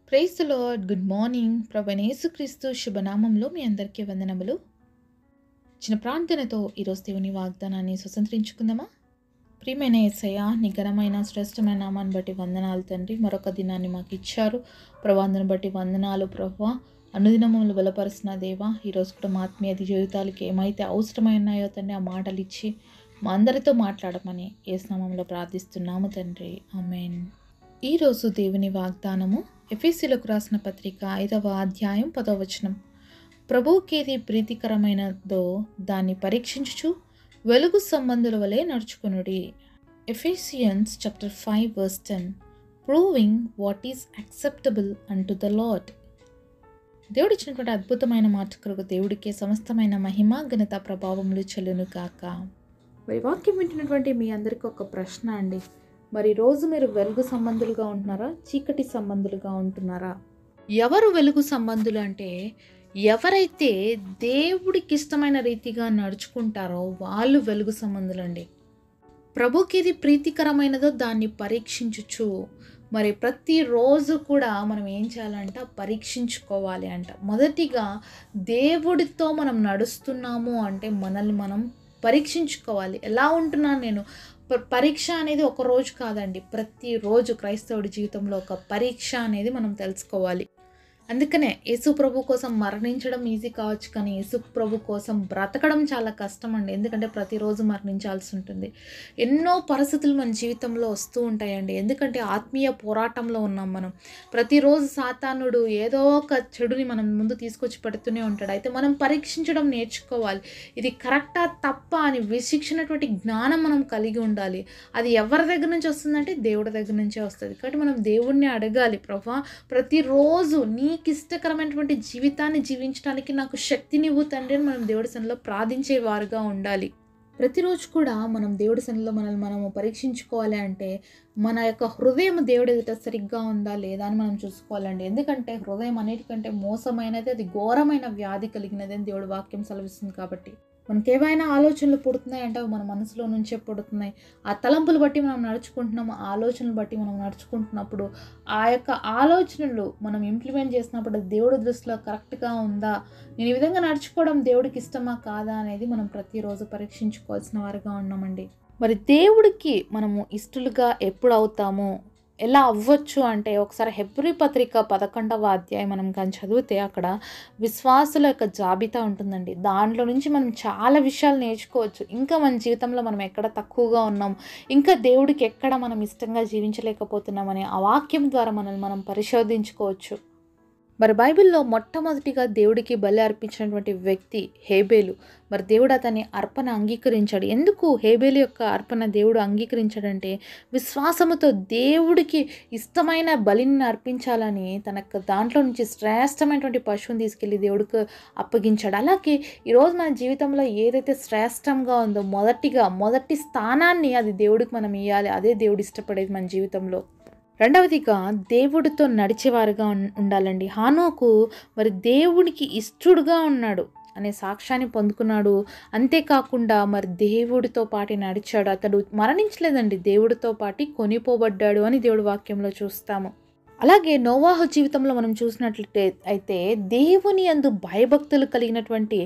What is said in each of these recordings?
Praise the lord. Good morning. ప్రభువైన యేసుక్రీస్తు శుభనామంలో మీ అందరికీ వందనములు. చిన్న ప్రార్థనతో ఈరోజు దేవుని వాగ్దానాన్ని స్వతంత్రించుకుందామా? ప్రియమైన యేసయ్య, నీ ఘనమైన శ్రేష్టమైన నామాన్ని బట్టి వందనాలు తండ్రి. మరొక దినాన్ని మాకు ఇచ్చారు ప్రభువా, అందుని బట్టి వందనాలు ప్రభువా. అనుదినములు బలపరుచిన దేవా, ఈరోజు కూడా మా ఆత్మీయ జీవితాలకి ఏమైతే అవసరమైనాయో తండ్రి, ఆ మాటలు ఇచ్చి మా అందరితో మాట్లాడమని యేసు నామములో ప్రార్థిస్తున్నాము తండ్రి. ఆమేన్. ఈరోజు దేవుని వాగ్దానము ఎఫెసీయులకు రాసిన పత్రిక 5వ అధ్యాయం 10వ వచనం. ప్రభువుకేది ప్రీతికరమైనదో దాన్ని పరీక్షించుచు వెలుగు సంబంధుల వలె నడుచుకొనుడి. Ephesians chapter 5 verse 10. Proving what is acceptable unto the Lord. దేవుడు ఇచ్చినటువంటి అద్భుతమైన మాట కొరకు దేవుడికే సమస్తమైన మహిమ ఘనత ప్రభావములు చెల్లును కాక. మరి వాక్యం వింటున్నటువంటి మీ అందరికీ ఒక ప్రశ్న అండి. మరి రోజు మీరు వెలుగు సంబంధులుగా ఉంటున్నారా, చీకటి సంబంధులుగా ఉంటున్నారా? ఎవరు వెలుగు సంబంధులు అంటే, ఎవరైతే దేవుడికి ఇష్టమైన రీతిగా నడుచుకుంటారో వాళ్ళు వెలుగు సంబంధులండి. ప్రభుకి ఇది ప్రీతికరమైనదో దాన్ని పరీక్షించుచు. మరి ప్రతిరోజు కూడా మనం ఏం చేయాలంట, పరీక్షించుకోవాలి అంట. మొదటిగా దేవుడితో మనం నడుస్తున్నాము అంటే మనల్ని మనం పరీక్షించుకోవాలి. ఎలా ఉంటున్నాను నేను? పరీక్ష అనేది ఒక రోజు కాదండి, ప్రతిరోజు క్రైస్తవుడి జీవితంలో ఒక పరీక్ష అనేది మనం తెలుసుకోవాలి. అందుకనే యేసు ప్రభు కోసం మరణించడం ఈజీ కావచ్చు, కానీ యేసు ప్రభు కోసం బ్రతకడం చాలా కష్టం అండి. ఎందుకంటే ప్రతిరోజు మరణించాల్సి ఉంటుంది. ఎన్నో పరిస్థితులు మన జీవితంలో వస్తూ ఉంటాయండి. ఎందుకంటే ఆత్మీయ పోరాటంలో ఉన్నాం మనం. ప్రతిరోజు సాతానుడు ఏదో ఒక చెడుని మనం ముందు తీసుకొచ్చి పెడుతూనే ఉంటాడు. అయితే మనం పరీక్షించడం నేర్చుకోవాలి. ఇది కరెక్టా తప్ప అని విశిక్షణటువంటి జ్ఞానం మనం కలిగి ఉండాలి. అది ఎవరి దగ్గర నుంచి వస్తుందంటే దేవుడి దగ్గర నుంచే వస్తుంది. కాబట్టి మనం దేవుణ్ణి అడగాలి, ప్రభువా ప్రతిరోజు నీకు ఇష్టకరమైనటువంటి జీవితాన్ని జీవించడానికి నాకు శక్తినివ్వు తండ్రి అని మనం దేవుడి సన్నిధిలో ప్రార్థించేవారుగా ఉండాలి. ప్రతిరోజు కూడా మనం దేవుడి సన్నిధిలో మనము పరీక్షించుకోవాలి అంటే మన యొక్క హృదయం దేవుడి ఎదుట సరిగ్గా ఉందా లేదా అని మనం చూసుకోవాలండి. ఎందుకంటే హృదయం అన్నిటికంటే మోసమైనది, అది ఘోరమైన వ్యాధి కలిగినది అని దేవుడి వాక్యం సెలవిస్తుంది. కాబట్టి మనకి ఏవైనా ఆలోచనలు పుడుతున్నాయి అంటే మన మనసులో నుంచే పుడుతున్నాయి. ఆ తలంపులు బట్టి మనం నడుచుకుంటున్నాము, ఆ ఆలోచనలు బట్టి మనం నడుచుకుంటున్నప్పుడు ఆ యొక్క ఆలోచనలు మనం ఇంప్లిమెంట్ చేసినప్పుడు దేవుడి దృష్టిలో కరెక్ట్గా ఉందా, నేను ఈ విధంగా నడుచుకోవడం దేవుడికి ఇష్టమా కాదా అనేది మనం ప్రతిరోజు పరీక్షించుకోవాల్సిన వారుగా ఉన్నామండి. మరి దేవుడికి మనము ఇష్టలుగా ఎప్పుడు అవుతాము, ఎలా అవ్వచ్చు అంటే ఒకసారి హెబ్రీ పత్రిక 11వ అధ్యాయం మనం కానీ చదివితే అక్కడ విశ్వాసుల యొక్క జాబితా ఉంటుందండి. దాంట్లో నుంచి మనం చాలా విషయాలు నేర్చుకోవచ్చు. ఇంకా మన జీవితంలో మనం ఎక్కడ తక్కువగా ఉన్నాం, ఇంకా దేవుడికి ఎక్కడ మనం ఇష్టంగా జీవించలేకపోతున్నామని ఆ వాక్యం ద్వారా మనల్ని మనం పరిశోధించుకోవచ్చు. మరి బైబిల్లో మొట్టమొదటిగా దేవుడికి బలి అర్పించినటువంటి వ్యక్తి హేబేలు. మరి దేవుడు అతని అర్పణ అంగీకరించాడు. ఎందుకు హేబేలు యొక్క అర్పణ దేవుడు అంగీకరించాడంటే, విశ్వాసముతో దేవుడికి ఇష్టమైన బలిని అర్పించాలని తనకు దాంట్లో నుంచి శ్రేష్టమైనటువంటి పశువుని తీసుకెళ్ళి దేవుడికి అప్పగించాడు. అలాగే ఈరోజు మన జీవితంలో ఏదైతే శ్రేష్టంగా ఉందో మొదటి స్థానాన్ని అది దేవుడికి మనం ఇవ్వాలి. అదే దేవుడు ఇష్టపడేది మన జీవితంలో. రెండవదిగా దేవుడితో నడిచేవారుగా ఉండాలండి. హానోకు మరి దేవుడికి ఇష్టడుగా ఉన్నాడు అనే సాక్ష్యాన్ని పొందుకున్నాడు. అంతేకాకుండా మరి దేవుడితో పాటు నడిచాడు. అతడు మరణించలేదండి, దేవుడితో పాటు కొనిపోబడ్డాడు అని దేవుడి వాక్యంలో చూస్తాము. అలాగే నోవాహు జీవితంలో మనం చూసినట్లయితే అయితే దేవుని యందు భయభక్తులు కలిగినటువంటి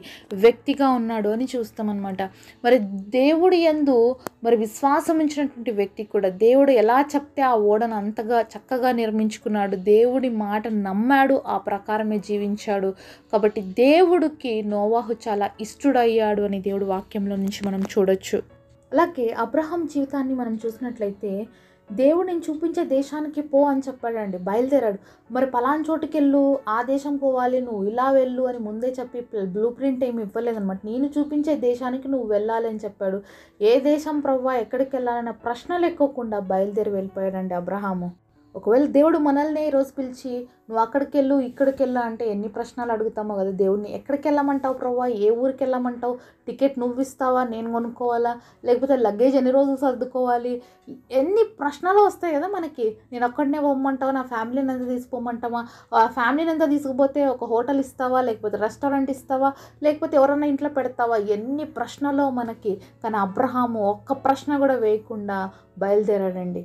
వ్యక్తిగా ఉన్నాడు అని చూస్తామన్నమాట. మరి దేవుడి యందు మరి విశ్వాసం ఉంచినటువంటి వ్యక్తి కూడా దేవుడు ఎలా చెప్తే ఆ ఓడను అంతగా చక్కగా నిర్మించుకున్నాడు. దేవుడి మాట నమ్మాడు, ఆ ప్రకారమే జీవించాడు. కాబట్టి దేవుడికి నోవాహు చాలా ఇష్టడయ్యాడు అని దేవుడి వాక్యంలో నుంచి మనం చూడొచ్చు. అలాగే అబ్రహాం జీవితాన్ని మనం చూసినట్లయితే దేవుడు నేను చూపించే దేశానికి పో అని చెప్పాడండి, బయలుదేరాడు. మరి పలానా చోటుకి వెళ్ళు, ఆ దేశం పోవాలి, నువ్వు ఇలా వెళ్ళు అని ముందే చెప్పి బ్లూ ప్రింట్ ఏమి ఇవ్వలేదన్నమాట. నేను చూపించే దేశానికి నువ్వు వెళ్ళాలి అని చెప్పాడు. ఏ దేశం ప్రవ్వా, ఎక్కడికి వెళ్ళాలన్న ప్రశ్నలు ఎక్కువకుండా బయలుదేరి వెళ్ళిపోయాడండి అబ్రహాము. ఒకవేళ దేవుడు మనల్ని ఈరోజు పిలిచి నువ్వు అక్కడికి వెళ్ళు ఇక్కడికి వెళ్ళు అంటే ఎన్ని ప్రశ్నలు అడుగుతామో కదా దేవుడిని. ఎక్కడికి వెళ్ళమంటావు ప్రవ్వా, ఏ ఊరికి వెళ్ళమంటావు, టికెట్ నువ్వు ఇస్తావా, నేను కొనుక్కోవాలా, లేకపోతే లగేజ్ ఎన్ని రోజులు సర్దుకోవాలి, ఎన్ని ప్రశ్నలు వస్తాయి కదా మనకి. నేను ఒక్కడనే పోమంటావా, నా ఫ్యామిలీని ఎంత తీసుకుపోమంటావా, ఆ ఫ్యామిలీని ఎంత తీసుకుపోతే ఒక హోటల్ ఇస్తావా, లేకపోతే రెస్టారెంట్ ఇస్తావా, లేకపోతే ఎవరన్నా ఇంట్లో పెడతావా, ఎన్ని ప్రశ్నలు మనకి. కానీ అబ్రహాము ఒక్క ప్రశ్న కూడా వేయకుండా బయలుదేరాడండి.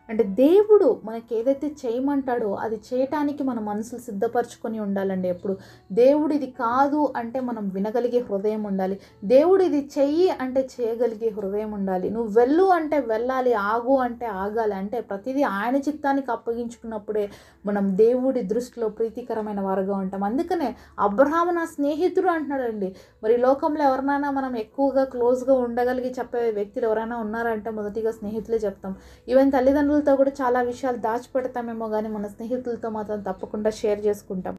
అంటే దేవుడు మనకి ఏదైతే చేయమంటాడో అది చేయటానికి మన మనసులు సిద్ధపరచుకొని ఉండాలండి. ఎప్పుడు దేవుడు ఇది కాదు అంటే మనం వినగలిగే హృదయం ఉండాలి. దేవుడు ఇది చెయ్యి అంటే చేయగలిగే హృదయం ఉండాలి. నువ్వు వెళ్ళు అంటే వెళ్ళాలి, ఆగు అంటే ఆగాలి. అంటే ప్రతిదీ ఆయన చిత్తానికి అప్పగించుకున్నప్పుడే మనం దేవుడి దృష్టిలో ప్రీతికరమైన వారుగా ఉంటాం. అందుకనే అబ్రహాము నా స్నేహితుడు అంటున్నాడండి. మరి లోకంలో ఎవరినైనా మనం ఎక్కువగా క్లోజ్గా ఉండగలిగి చెప్పే వ్యక్తులు ఎవరైనా ఉన్నారంటే మొదటిగా స్నేహితులే చెప్తాం. ఈవెన్ తల్లిదండ్రులతో కూడా చాలా విషయాలు దాచిపెడతామేమో కానీ మన స్నేహితులతో మాత్రం తప్పకుండా షేర్ చేసుకుంటాం.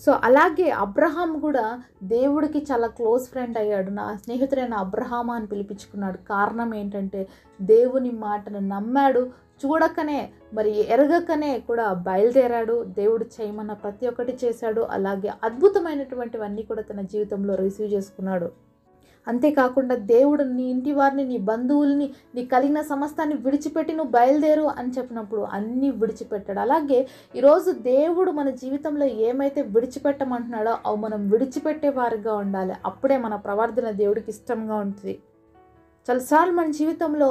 సో అలాగే అబ్రహాం కూడా దేవుడికి చాలా క్లోజ్ ఫ్రెండ్ అయ్యాడు. నా స్నేహితుడైన అబ్రహామా అని పిలిపించుకున్నాడు. కారణం ఏంటంటే దేవుని మాటను నమ్మాడు. చూడకనే మరి ఎరగకనే కూడా బయలుదేరాడు. దేవుడు చేయమన్న ప్రతి ఒక్కటి చేశాడు. అలాగే అద్భుతమైనటువంటివన్నీ కూడా తన జీవితంలో రిసీవ్ చేసుకున్నాడు. అంతేకాకుండా దేవుడు నీ ఇంటి వారిని, నీ బంధువుల్ని, నీ కలిగిన సమస్తాన్ని విడిచిపెట్టి నువ్వు బయలుదేరు అని చెప్పినప్పుడు అన్నీ విడిచిపెట్టాడు. అలాగే ఈరోజు దేవుడు మన జీవితంలో ఏమైతే విడిచిపెట్టమంటున్నాడో అవి మనం విడిచిపెట్టే వారిగా ఉండాలి. అప్పుడే మన ప్రవర్తన దేవుడికి ఇష్టంగా ఉంటుంది. చాలాసార్లు మన జీవితంలో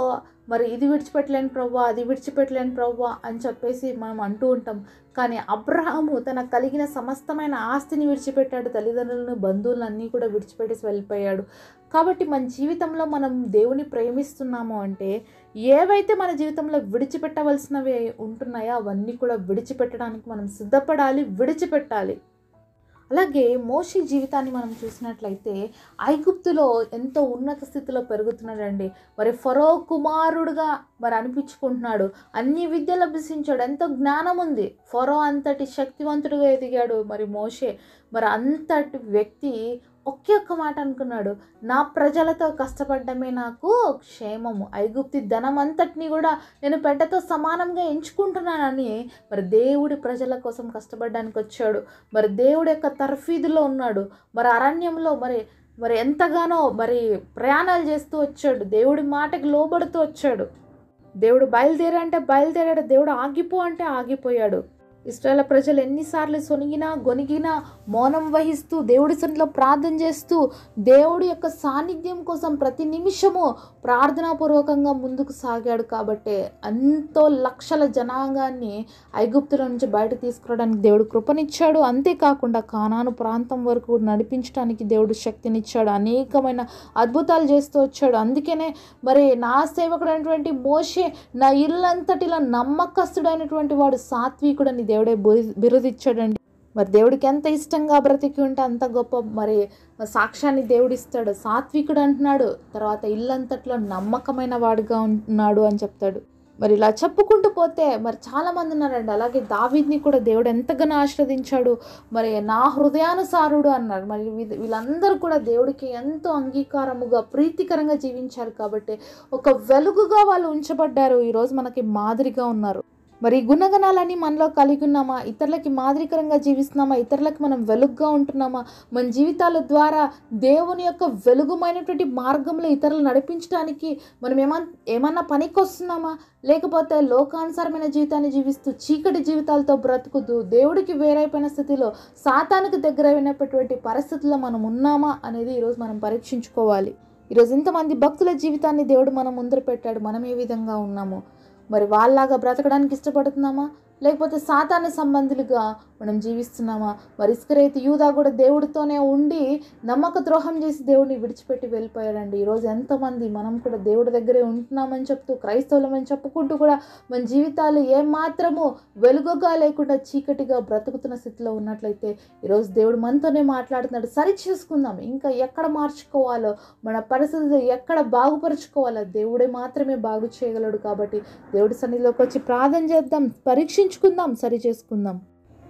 మరి ఇది విడిచిపెట్టలేని ప్రభువా, అది విడిచిపెట్టలేని ప్రభువా అని చెప్పేసి మనం అంటూ ఉంటాం. కానీ అబ్రహాము తన కలిగిన సమస్తమైన ఆస్తిని విడిచిపెట్టాడు. తల్లిదండ్రులను, బంధువులను అన్నీ కూడా విడిచిపెట్టేసి వెళ్ళిపోయాడు. కాబట్టి మన జీవితంలో మనం దేవుని ప్రేమిస్తున్నాము అంటే ఏవైతే మన జీవితంలో విడిచిపెట్టవలసినవి ఉంటున్నాయో అవన్నీ కూడా విడిచిపెట్టడానికి మనం సిద్ధపడాలి, విడిచిపెట్టాలి. అలాగే మోషే జీవితాన్ని మనం చూసినట్లయితే ఐగుప్తులో ఎంతో ఉన్నత స్థితిలో పెరుగుతున్నాడండి. మరి ఫరో కుమారుడుగా మరి అనిపించుకుంటున్నాడు. అన్ని విద్యలు అభ్యసించాడు, ఎంతో జ్ఞానం ఉంది. ఫరో అంతటి శక్తివంతుడిగా ఎదిగాడు. మరి మోషే మరి అంతటి వ్యక్తి ఒకే ఒక్క మాట అనుకున్నాడు, నా ప్రజలతో కష్టపడ్డమే నాకు క్షేమము, ఐగుప్తి ధనం అంతటిని కూడా నేను పెద్దతో సమానంగా ఎంచుకుంటున్నానని మరి దేవుడి ప్రజల కోసం కష్టపడడానికి వచ్చాడు. మరి దేవుడి యొక్క తర్ఫీదులో ఉన్నాడు. మరి అరణ్యంలో మరి ఎంతగానో మరి ప్రయాణాలు చేస్తూ వచ్చాడు. దేవుడి మాటకి లోబడుతూ వచ్చాడు. దేవుడు బయలుదేరంటే బయలుదేరాడు, దేవుడు ఆగిపో అంటే ఆగిపోయాడు. ఇశ్రాయేలు ప్రజలు ఎన్నిసార్లు సొనిగినా గొనిగినా మౌనం వహిస్తూ దేవుడి సన్నిధిలో ప్రార్థన చేస్తూ దేవుడి యొక్క సాన్నిధ్యం కోసం ప్రతి నిమిషము ప్రార్థనాపూర్వకంగా ముందుకు సాగాడు. కాబట్టి ఎంతో లక్షల జనాంగాన్ని ఐగుప్తుల నుంచి బయట తీసుకురావడానికి దేవుడు కృపనిచ్చాడు. అంతేకాకుండా కానాను ప్రాంతం వరకు నడిపించడానికి దేవుడు శక్తినిచ్చాడు. అనేకమైన అద్భుతాలు చేస్తూ వచ్చాడు. అందుకనే మరి నా సేవకుడైనటువంటి మోషే నా ఇల్లంతటిలో నమ్మకస్తుడైనటువంటి వాడు, సాత్వికుడని దేవుడే బిరుదిచ్చాడండి. మరి దేవుడికి ఎంత ఇష్టంగా బ్రతికి ఉంటే అంత గొప్ప మరి సాక్ష్యాన్ని దేవుడు ఇస్తాడు. సాత్వికుడు అంటున్నాడు, తర్వాత ఇల్లంతట్లో నమ్మకమైన వాడుగా ఉన్నాడు అని చెప్తాడు. మరి ఇలా చెప్పుకుంటూ పోతే మరి చాలామంది ఉన్నారండి. అలాగే దావీద్ని కూడా దేవుడు ఎంతగానో ఆశీర్వదించాడు. మరి నా హృదయానుసారుడు అన్నారు. మరి వీళ్ళందరూ కూడా దేవుడికి ఎంతో అంగీకారముగా ప్రీతికరంగా జీవించారు. కాబట్టి ఒక వెలుగుగా వాళ్ళు ఉంచబడ్డారు. ఈరోజు మనకి మాదిరిగా ఉన్నారు. మరి గుణగణాలని మనలో కలిగి ఉన్నామా? ఇతరులకి మాదిరికరంగా జీవిస్తున్నామా? ఇతరులకు మనం వెలుగుగా ఉంటున్నామా? మన జీవితాల ద్వారా దేవుని యొక్క వెలుగుమైనటువంటి మార్గంలో ఇతరులు నడిపించడానికి మనం ఏమన్నా పనికి వస్తున్నామా? లేకపోతే లోకానుసారమైన జీవితాన్ని జీవిస్తూ చీకటి జీవితాలతో బ్రతుకుతూ దేవుడికి వేరైపోయిన స్థితిలో సాతానుకు దగ్గరైనటువంటి పరిస్థితుల్లో మనం ఉన్నామా అనేది ఈరోజు మనం పరీక్షించుకోవాలి. ఈరోజు ఇంతమంది భక్తుల జీవితాన్ని దేవుడు మనం ముందర పెట్టాడు. మనం ఏ విధంగా ఉన్నామో మరి వాళ్ళలాగా బ్రతకడానికి ఇష్టపడుతున్నామా? లేకపోతే సాతాను సంబంధులుగా మనం జీవిస్తున్నామా? మరి ఇస్కరియోతు యూదా కూడా దేవుడితోనే ఉండి నమ్మక ద్రోహం చేసి దేవుడిని విడిచిపెట్టి వెళ్ళిపోయాడండి. ఈరోజు ఎంతమంది మనం కూడా దేవుడి దగ్గరే ఉంటున్నామని చెప్తూ క్రైస్తవులమని చెప్పుకుంటూ కూడా మన జీవితాలు ఏమాత్రము వెలుగుగా లేకుండా చీకటిగా బ్రతుకుతున్న స్థితిలో ఉన్నట్లయితే ఈరోజు దేవుడు మనతోనే మాట్లాడుతున్నాడు. సరి చేసుకుందాం. ఇంకా ఎక్కడ మార్చుకోవాలో, మన పరిస్థితులు ఎక్కడ బాగుపరుచుకోవాలో దేవుడే మాత్రమే బాగు చేయగలడు. కాబట్టి దేవుడి సన్నిధిలోకి వచ్చి ప్రార్థన చేద్దాం, పరీక్షించుకుందాం, సరి చేసుకుందాం.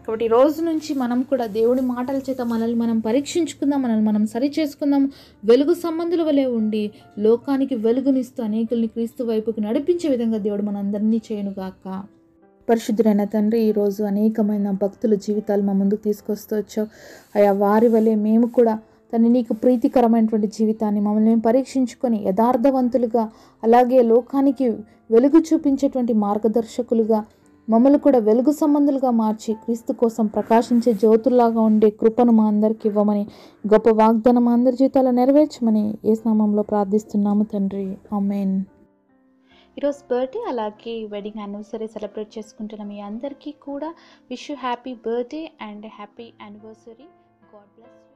కాబట్టి ఈ రోజు నుంచి మనం కూడా దేవుడి మాటల చేత మనల్ని మనం పరీక్షించుకుందాం, మనల్ని మనం సరి చేసుకుందాం. వెలుగు సంబంధుల వలె ఉండి లోకానికి వెలుగునిస్తూ అనేకుల్ని క్రీస్తు వైపుకి నడిపించే విధంగా దేవుడు మనందరినీ చేయనుగాక. పరిశుద్ధుడైన తండ్రి, ఈరోజు అనేకమైన భక్తుల జీవితాలు మా ముందుకు తీసుకొస్తూ వచ్చావు అయా. వారి వలె మేము కూడా నీకు ప్రీతికరమైనటువంటి జీవితాన్ని మమ్మల్ని మేము పరీక్షించుకొని యథార్థవంతులుగా, అలాగే లోకానికి వెలుగు చూపించేటువంటి మార్గదర్శకులుగా మమ్మల్ని కూడా వెలుగు సంబంధులుగా మార్చి క్రీస్తు కోసం ప్రకాశించే జ్యోతుల్లాగా ఉండే కృపను మా అందరికి ఇవ్వమని, గొప్ప వాగ్దానం మా అందరి జీవితాలు నెరవేర్చమని యేసు నామములో ప్రార్థిస్తున్నాము తండ్రి. ఆమేన్. ఈరోజు బర్త్డే అలాగే వెడ్డింగ్ యానివర్సరీ సెలబ్రేట్ చేసుకుంటున్న మీ అందరికీ కూడా wish you happy birthday and happy anniversary. God bless you.